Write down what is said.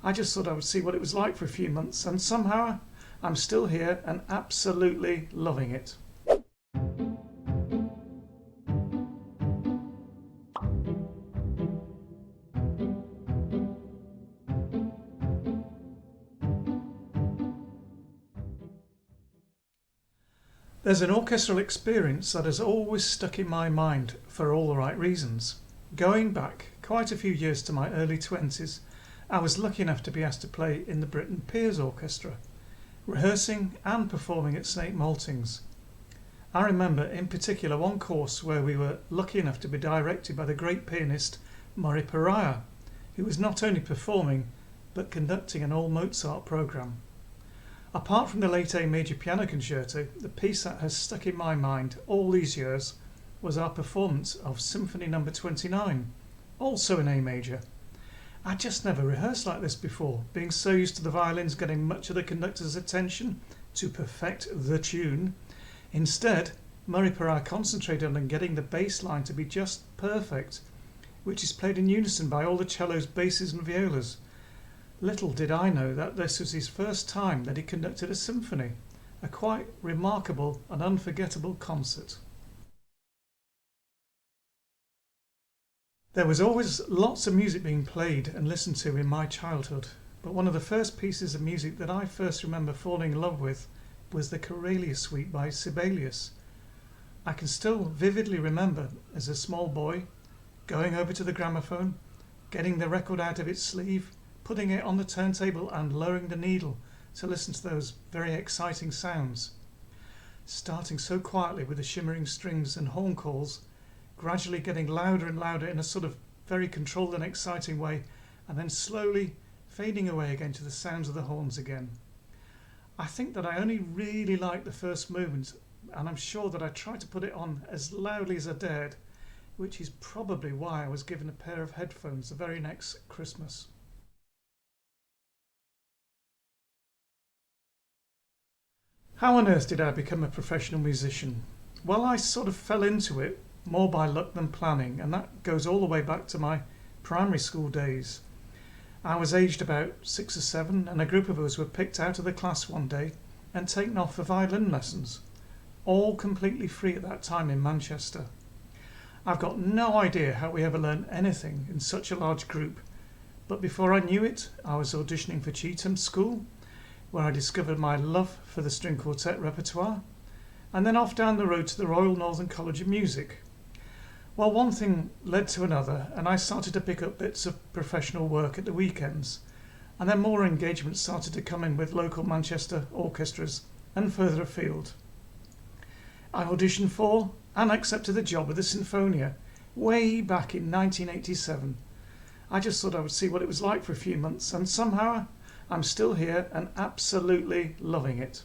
I just thought I would see what it was like for a few months, and somehow I'm still here and absolutely loving it. There's an orchestral experience that has always stuck in my mind for all the right reasons. Going back quite a few years to my early 20s, I was lucky enough to be asked to play in the Britten Peers Orchestra, rehearsing and performing at St Maltings. I remember in particular one course where we were lucky enough to be directed by the great pianist Murray Perahia, who was not only performing but conducting an all Mozart programme. Apart from the late A major piano concerto, the piece that has stuck in my mind all these years was our performance of Symphony No. 29, also in A major. I just never rehearsed like this before, being so used to the violins getting much of the conductor's attention to perfect the tune. Instead, Murray Perahia concentrated on getting the bass line to be just perfect, which is played in unison by all the cellos, basses and violas. Little did I know that this was his first time that he conducted a symphony, a quite remarkable and unforgettable concert. There was always lots of music being played and listened to in my childhood, but one of the first pieces of music that I first remember falling in love with was the Karelia Suite by Sibelius. I can still vividly remember, as a small boy, going over to the gramophone, getting the record out of its sleeve, putting it on the turntable and lowering the needle to listen to those very exciting sounds. Starting so quietly with the shimmering strings and horn calls, gradually getting louder and louder in a sort of very controlled and exciting way, and then slowly fading away again to the sounds of the horns again. I think that I only really liked the first movement, and I'm sure that I tried to put it on as loudly as I dared, which is probably why I was given a pair of headphones the very next Christmas. How on earth did I become a professional musician? Well, I sort of fell into it more by luck than planning, and that goes all the way back to my primary school days. I was aged about 6 or 7, and a group of us were picked out of the class one day and taken off for violin lessons, all completely free at that time in Manchester. I've got no idea how we ever learned anything in such a large group, but before I knew it, I was auditioning for Cheetham School, where I discovered my love for the string quartet repertoire, and then off down the road to the Royal Northern College of Music. Well, one thing led to another, and I started to pick up bits of professional work at the weekends, and then more engagements started to come in with local Manchester orchestras and further afield. I auditioned for and accepted the job with the Sinfonia way back in 1987. I just thought I would see what it was like for a few months, and somehow I'm still here and absolutely loving it.